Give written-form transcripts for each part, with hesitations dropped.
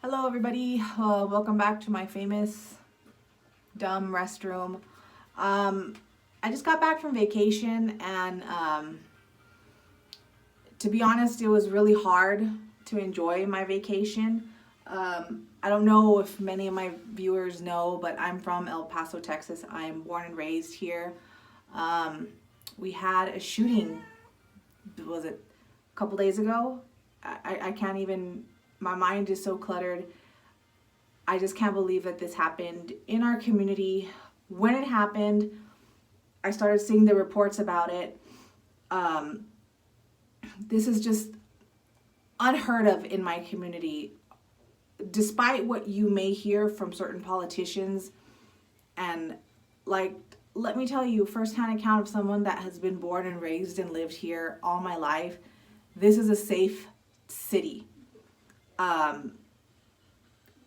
Hello everybody, welcome back to my famous dumb restroom. I just got back from vacation and to be honest, it was really hard to enjoy my vacation. I don't know if many of my viewers know, but I'm from El Paso, Texas. I'm born and raised here. We had a shooting, was it a couple days ago? I can't even, my mind is so cluttered. I just can't believe that this happened in our community. When it happened, I started seeing the reports about it. This is just unheard of in my community. Despite what you may hear from certain politicians, and let me tell you, firsthand account of someone that has been born and raised and lived here all my life, this is a safe city.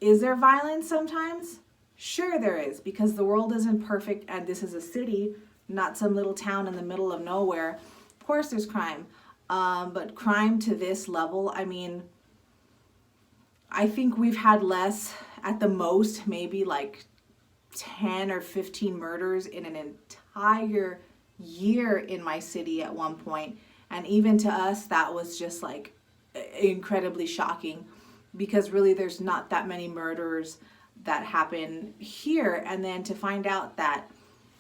Is there violence sometimes? Sure there is, because the world isn't perfect and this is a city, not some little town in the middle of nowhere. Of course there's crime, but crime to this level, I mean, I think we've had less, at the most, maybe like 10 or 15 murders in an entire year in my city at one point. And even to us, that was just like incredibly shocking, because really there's not that many murders that happen here. And then to find out that,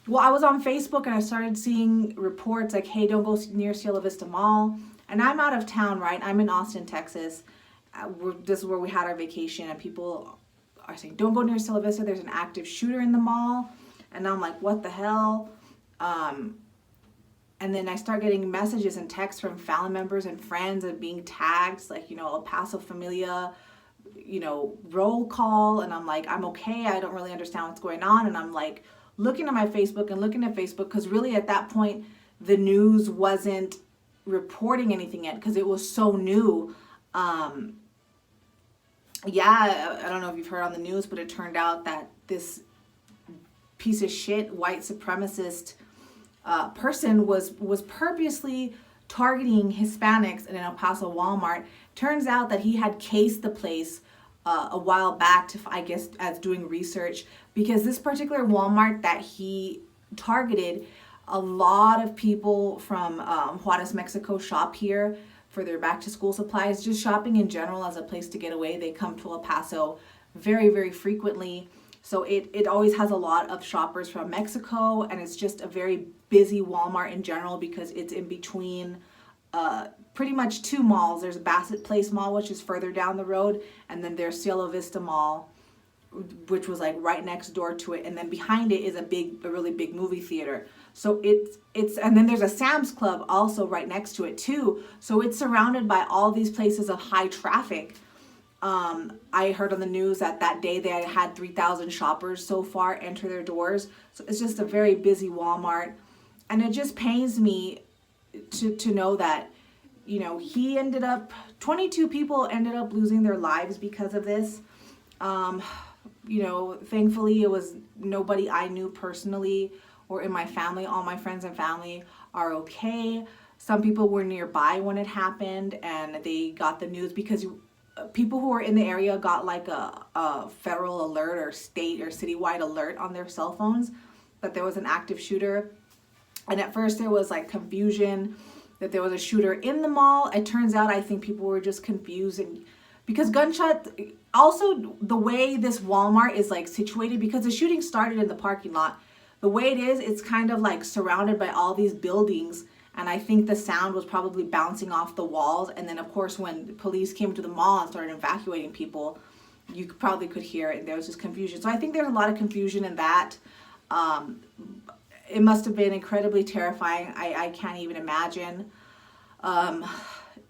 well, I was on Facebook and I started seeing reports like, hey, don't go near Cielo Vista Mall. And I'm out of town, right? I'm in Austin, Texas. This is where we had our vacation, and people are saying, don't go near Cielo Vista, there's an active shooter in the mall. And I'm like, what the hell? And then I start getting messages and texts from family members and friends and being tagged, like, El Paso Familia, roll call. And I'm like, I'm okay. I don't really understand what's going on. And I'm like looking at my Facebook and looking at Facebook, because really at that point, the news wasn't reporting anything yet because it was so new. I don't know if you've heard on the news, but it turned out that this piece of shit white supremacist person was purposely targeting Hispanics in an El Paso Walmart. Turns out that he had cased the place a while back to, I guess, as doing research, because this particular Walmart that he targeted, a lot of people from Juarez, Mexico shop here for their back to school supplies, just shopping in general as a place to get away. They come to El Paso very, very frequently. So it always has a lot of shoppers from Mexico, and it's just a very busy Walmart in general because it's in between pretty much two malls. There's Bassett Place Mall, which is further down the road, and then there's Cielo Vista Mall, which was like right next door to it, and then behind it is a really big movie theater. So it's and then there's a Sam's Club also right next to it too. So it's surrounded by all these places of high traffic. I heard on the news that day they had 3,000 shoppers so far enter their doors. So it's just a very busy Walmart, and it just pains me to know that, he ended up, 22 people ended up losing their lives because of this. Thankfully it was nobody I knew personally or in my family. All my friends and family are okay. Some people were nearby when it happened and they got the news, because people who were in the area got like a federal alert or state or citywide alert on their cell phones that there was an active shooter. And at first there was like confusion that there was a shooter in the mall. It turns out, I think people were just confused, and because gunshot, also the way this Walmart is like situated, because the shooting started in the parking lot, the way it is, it's kind of like surrounded by all these buildings. And I think the sound was probably bouncing off the walls. And then, of course, when police came to the mall and started evacuating people, you probably could hear it, and there was just confusion. So I think there's a lot of confusion in that. It must have been incredibly terrifying. I can't even imagine.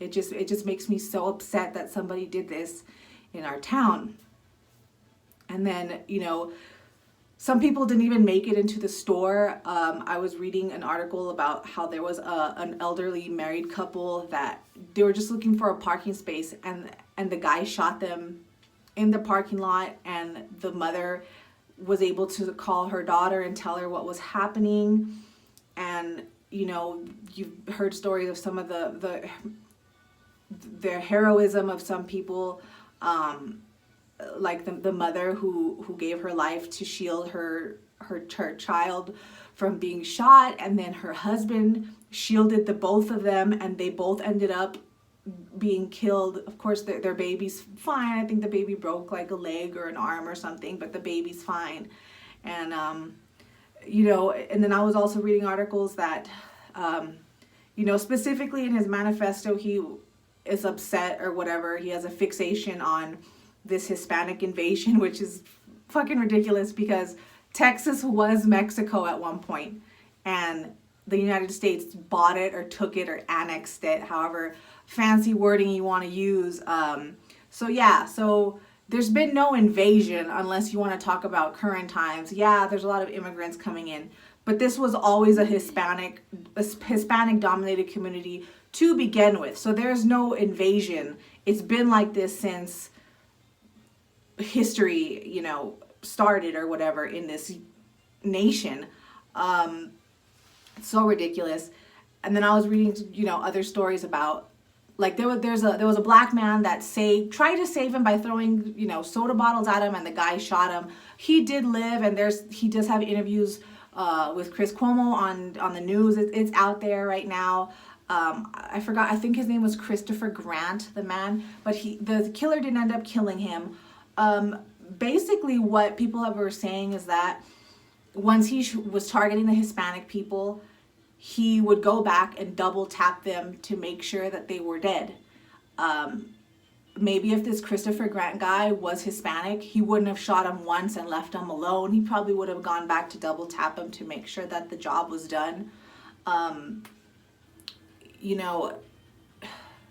It just makes me so upset that somebody did this in our town. And then, some people didn't even make it into the store. I was reading an article about how there was an elderly married couple that they were just looking for a parking space, and the guy shot them in the parking lot, and the mother was able to call her daughter and tell her what was happening. And you've heard stories of some of the heroism of some people like the mother who gave her life to shield her child from being shot, and then her husband shielded the both of them, and they both ended up being killed. Of course, their baby's fine. I think the baby broke like a leg or an arm or something, but the baby's fine. And you know, and then I was also reading articles that you know, specifically in his manifesto, he is upset or whatever. He has a fixation on this Hispanic invasion, which is fucking ridiculous, because Texas was Mexico at one point, and the United States bought it or took it or annexed it, however fancy wording you want to use. So yeah, so there's been no invasion unless you want to talk about current times. Yeah, there's a lot of immigrants coming in, but this was always a Hispanic dominated community to begin with. So there's no invasion. It's been like this since history, you know, started or whatever in this nation. So ridiculous. And then I was reading, you know, other stories about, like, there was a black man that tried to save him by throwing, you know, soda bottles at him, and the guy shot him. He did live, and he does have interviews with Chris Cuomo on the news. It's out there right now. I forgot. I think his name was Christopher Grant, the man, but the killer didn't end up killing him. Basically, what people were saying is that once he was targeting the Hispanic people, he would go back and double tap them to make sure that they were dead. Maybe if this Christopher Grant guy was Hispanic, he wouldn't have shot him once and left him alone. He probably would have gone back to double tap him to make sure that the job was done. You know,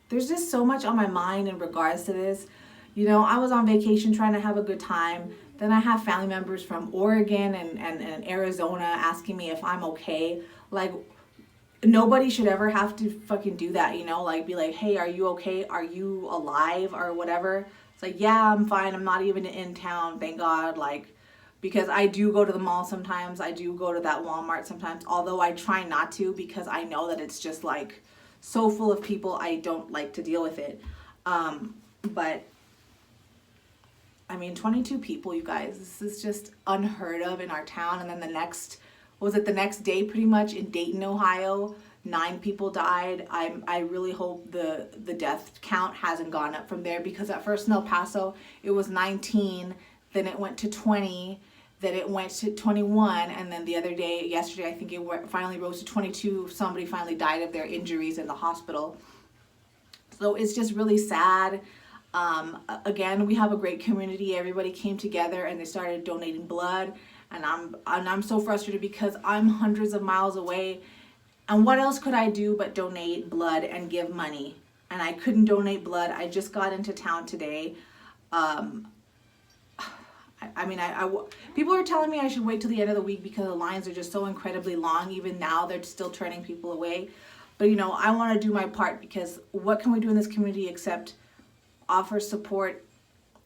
there's just so much on my mind in regards to this. You know, I was on vacation trying to have a good time. Then I have family members from Oregon and Arizona asking me if I'm okay. Like, nobody should ever have to fucking do that, you know? Like, be like, hey, are you okay? Are you alive? Or whatever. It's like, yeah, I'm fine. I'm not even in town, thank God. Like, because I do go to the mall sometimes. I do go to that Walmart sometimes. Although I try not to, because I know that it's just, like, so full of people. I don't like to deal with it. But I mean, 22 people, you guys. This is just unheard of in our town. And then the next day pretty much in Dayton, Ohio, 9 people died. I really hope the death count hasn't gone up from there, because at first in El Paso it was 19, then it went to 20, then it went to 21, and then yesterday I think it finally rose to 22. Somebody finally died of their injuries in the hospital. So it's just really sad. Again, we have a great community. Everybody came together and they started donating blood. And I'm so frustrated because I'm hundreds of miles away, and what else could I do but donate blood and give money? And I couldn't donate blood. I just got into town today. People are telling me I should wait till the end of the week because the lines are just so incredibly long. Even now, they're still turning people away. But, you know, I want to do my part, because what can we do in this community except offer support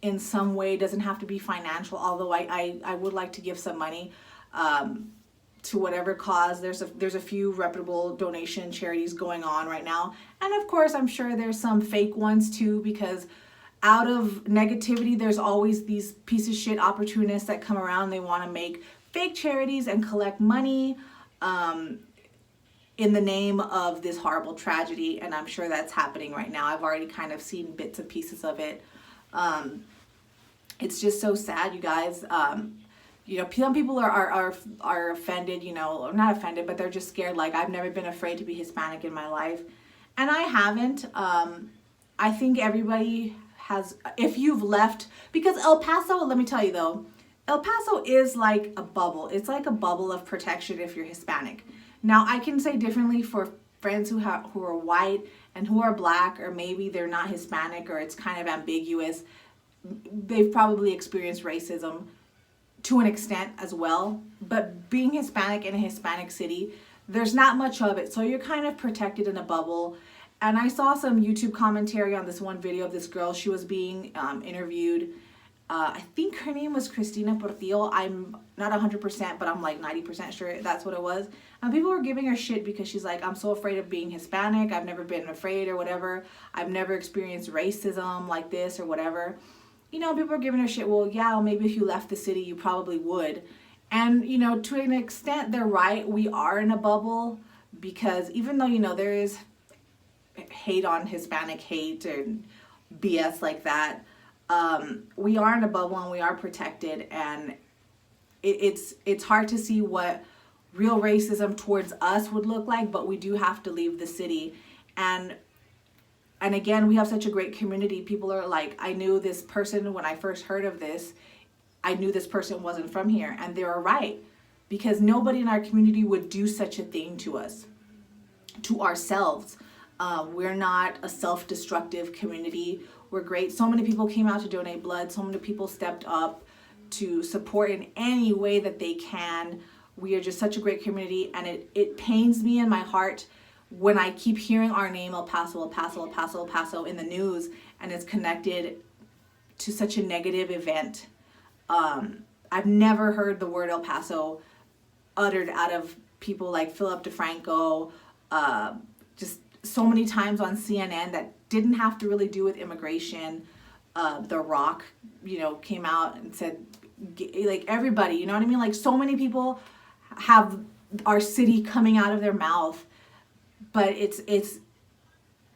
in some way? It doesn't have to be financial, although I would like to give some money to whatever cause. There's a few reputable donation charities going on right now, and of course I'm sure there's some fake ones too, because out of negativity there's always these piece of shit opportunists that come around. They want to make fake charities and collect money in the name of this horrible tragedy, and I'm sure that's happening right now. I've already kind of seen bits and pieces of it. It's just so sad, you guys. You know, some people are offended, you know, or not offended, but they're just scared. Like, I've never been afraid to be Hispanic in my life, and I haven't. I think everybody has, if you've left, because El Paso, let me tell you though, El Paso is like a bubble. It's like a bubble of protection if you're Hispanic. Now, I can say differently for friends who are white and who are black, or maybe they're not Hispanic, or it's kind of ambiguous. They've probably experienced racism to an extent as well. But being Hispanic in a Hispanic city, there's not much of it. So you're kind of protected in a bubble. And I saw some YouTube commentary on this one video of this girl. She was being interviewed. I think her name was Cristina Portillo. I'm not 100%, but I'm like 90% sure that's what it was. And people were giving her shit because she's like, I'm so afraid of being Hispanic. I've never been afraid or whatever. I've never experienced racism like this or whatever. people are giving her shit. Well, yeah, maybe if you left the city, you probably would. And, to an extent, they're right. We are in a bubble because even though, there is hate on Hispanic hate and BS like that, we are in a bubble and we are protected. And it's hard to see what real racism towards us would look like, but we do have to leave the city. And again, we have such a great community. People are like, I knew this person when I first heard of this. I knew this person wasn't from here. And they were right. Because nobody in our community would do such a thing to us, to ourselves. We're not a self-destructive community. We're great. So many people came out to donate blood. So many people stepped up to support in any way that they can. We are just such a great community. And it pains me in my heart when I keep hearing our name, El Paso, El Paso, El Paso, El Paso, in the news, and it's connected to such a negative event. I've never heard the word El Paso uttered out of people like Philip DeFranco, just so many times on CNN that didn't have to really do with immigration. The Rock, came out and said, like, everybody, you know what I mean? Like, so many people have our city coming out of their mouth. But it's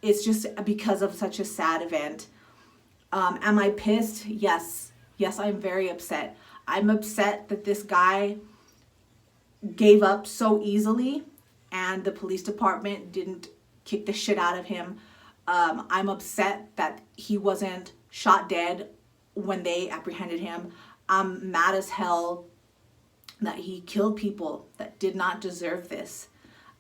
just because of such a sad event. Am I pissed? Yes. Yes, I'm very upset. I'm upset that this guy gave up so easily and the police department didn't kick the shit out of him. I'm upset that he wasn't shot dead when they apprehended him. I'm mad as hell that he killed people that did not deserve this.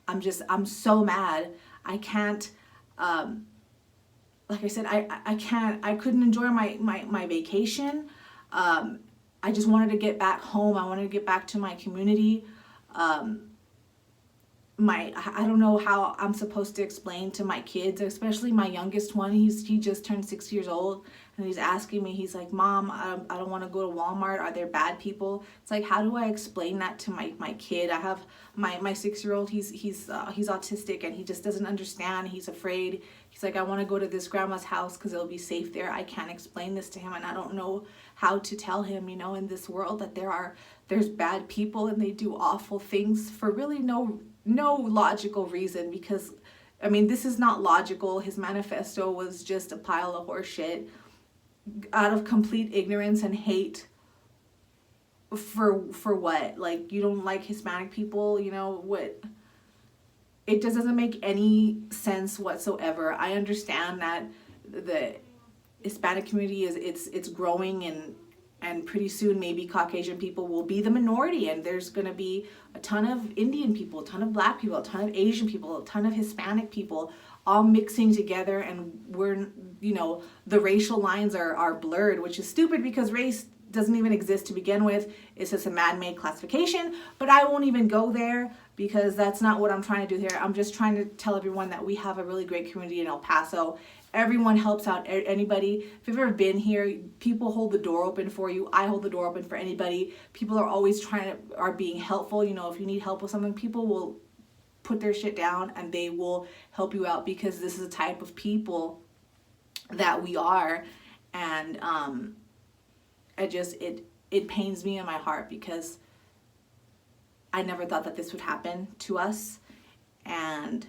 I'm so mad. I can't, like I said, I couldn't enjoy my vacation. I just wanted to get back home. I wanted to get back to my community. I don't know how I'm supposed to explain to my kids, especially my youngest one. He just turned 6 years old, and he's asking me, he's like, Mom, I don't want to go to Walmart. Are there bad people? It's like, how do I explain that to my kid? I have my 6-year-old, he's autistic, and he just doesn't understand. He's afraid. He's like, I want to go to this grandma's house because it'll be safe there. I can't explain this to him, and I don't know how to tell him, in this world that there's bad people and they do awful things for really no logical reason, because this is not logical. His manifesto was just a pile of horse shit out of complete ignorance and hate for what? Like, you don't like Hispanic people, what? It just doesn't make any sense whatsoever. I understand that the Hispanic community it's growing, and pretty soon maybe Caucasian people will be the minority, and there's going to be a ton of Indian people, a ton of Black people, a ton of Asian people, a ton of Hispanic people all mixing together, and we're, the racial lines are blurred, which is stupid because race doesn't even exist to begin with. It's just a man-made classification, but I won't even go there because that's not what I'm trying to do here. I'm just trying to tell everyone that we have a really great community in El Paso. Everyone helps out anybody. If you've ever been here, people hold the door open for you. I hold the door open for anybody. People are always are being helpful. If you need help with something, people will put their shit down and they will help you out, because this is a type of people that we are. And it pains me in my heart because I never thought that this would happen to us, and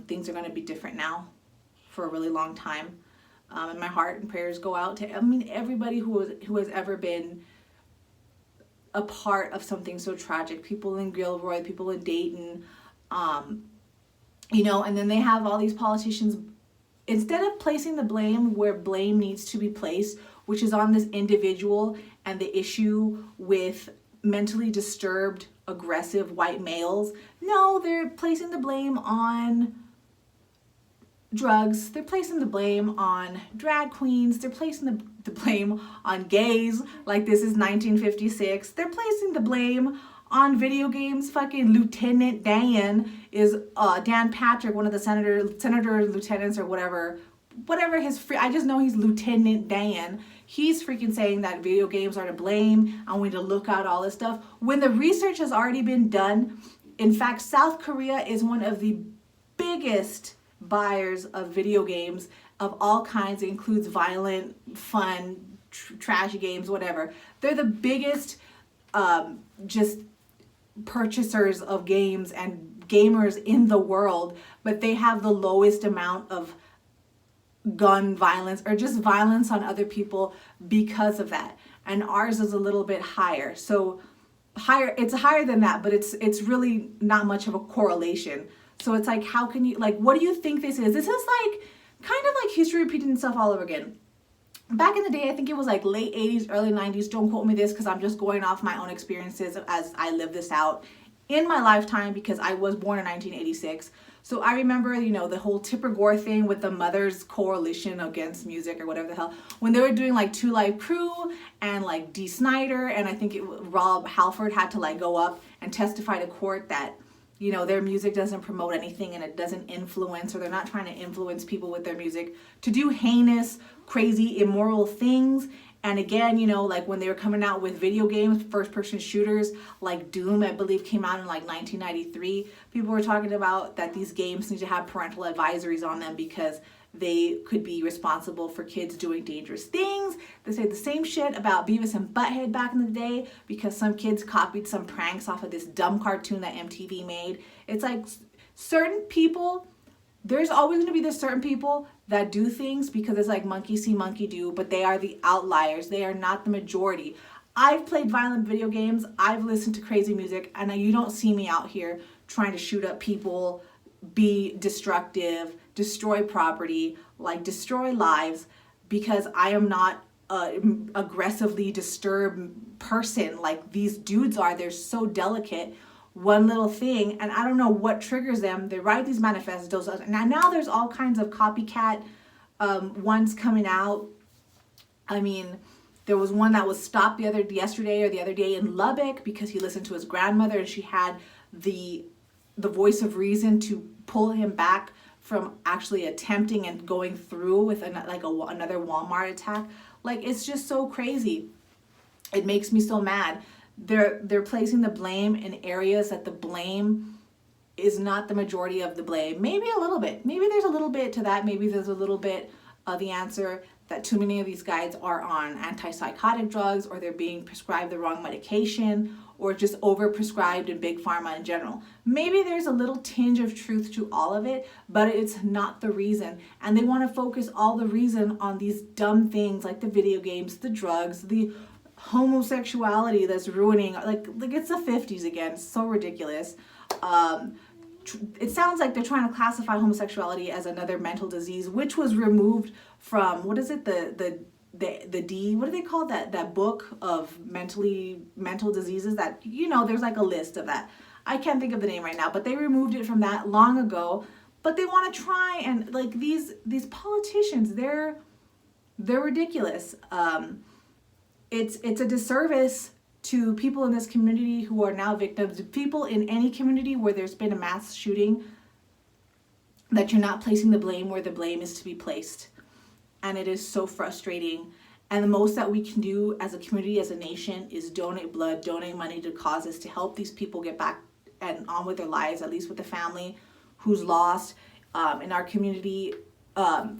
things are going to be different now for a really long time. And my heart and prayers go out to everybody who has ever been a part of something so tragic. People in Gilroy, people in Dayton, and then they have all these politicians, instead of placing the blame where blame needs to be placed, which is on this individual and the issue with mentally disturbed, aggressive white males. No, they're placing the blame on drugs. They're placing the blame on drag queens. They're placing the blame on gays, like this is 1956. They're placing the blame on video games. Fucking Lieutenant Dan is Dan Patrick, one of the senator lieutenants or whatever his I just know he's Lieutenant Dan. He's freaking saying that video games are to blame and we need to look out all this stuff when the research has already been done. In fact, South Korea is one of the biggest buyers of video games of all kinds. It includes violent, fun, trashy games, whatever. They're the biggest just purchasers of games and gamers in the world, but they have the lowest amount of gun violence or just violence on other people because of that. And ours is a little bit higher. So higher, it's higher than that, but it's really not much of a correlation. So it's like, how can you, like, what do you think this is? This is like kind of like history repeating itself all over again. Back in the day, I think it was like late 80s, early 90s. Don't quote me this because I'm just going off my own experiences as I live this out in my lifetime, because I was born in 1986. So I remember, you know, the whole Tipper Gore thing with the Mothers Coalition Against Music or whatever the hell, when they were doing like Two Live Crew and like Dee Snider, and I think Rob Halford had to like go up and testify to court that, you know, their music doesn't promote anything and it doesn't influence, or they're not trying to influence people with their music to do heinous, crazy, immoral things. And again, you know, like when they were coming out with video games, first-person shooters, like Doom, I believe, came out in like 1993. People were talking about that these games need to have parental advisories on them because they could be responsible for kids doing dangerous things. They say the same shit about Beavis and Butthead back in the day because some kids copied some pranks off of this dumb cartoon that MTV made. It's like certain people, there's always going to be this certain people that do things because it's like monkey see, monkey do, but they are the outliers. They are not the majority. I've played violent video games. I've listened to crazy music, and you don't see me out here trying to shoot up people, be destructive, destroy property, like destroy lives, because I am not an aggressively disturbed person like these dudes are. They're so delicate. One little thing, and I don't know what triggers them. They write these manifestos. Now there's all kinds of copycat ones coming out. I mean, there was one that was stopped the other day in Lubbock because he listened to his grandmother and she had the voice of reason to pull him back from actually attempting and going through with another Walmart attack. Like, it's just so crazy. It makes me so mad. They're placing the blame in areas that the blame is not the majority of the blame. Maybe a little bit. Maybe there's a little bit to that. Maybe there's a little bit of the answer that too many of these guys are on antipsychotic drugs, or they're being prescribed the wrong medication, or just overprescribed in big pharma in general. Maybe there's a little tinge of truth to all of it, but it's not the reason. And they want to focus all the reason on these dumb things like the video games, the drugs, the homosexuality that's ruining, like it's the 50s again. It's so ridiculous. It sounds like they're trying to classify homosexuality as another mental disease, which was removed from, what is it, the D, what do they call that book of mental diseases that, you know, there's like a list of that. I can't think of the name right now, but they removed it from that long ago. But they want to try and, like, these politicians, they're ridiculous. It's a disservice to people in this community who are now victims, people in any community where there's been a mass shooting, that you're not placing the blame where the blame is to be placed. And it is so frustrating. And the most that we can do as a community, as a nation, is donate blood, donate money to causes to help these people get back and on with their lives, at least with the family who's lost. In our community,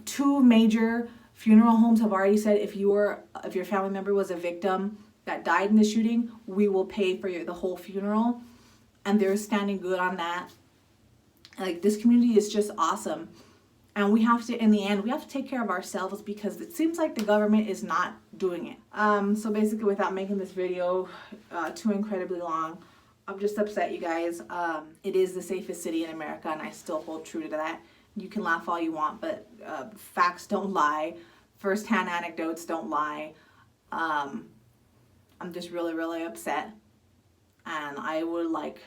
2 major funeral homes have already said if your family member was a victim that died in the shooting, we will pay for the whole funeral. And they're standing good on that. Like, this community is just awesome. And we have to, in the end, we have to take care of ourselves because it seems like the government is not doing it. So basically, without making this video too incredibly long, I'm just upset, you guys. It is the safest city in America, and I still hold true to that. You can laugh all you want, but facts don't lie. First-hand anecdotes don't lie. I'm just really, really upset. And I would like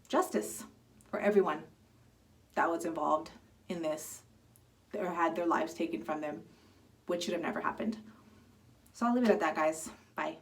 justice for everyone that was involved in this or had their lives taken from them, which should have never happened. So I'll leave it at that, guys. Bye.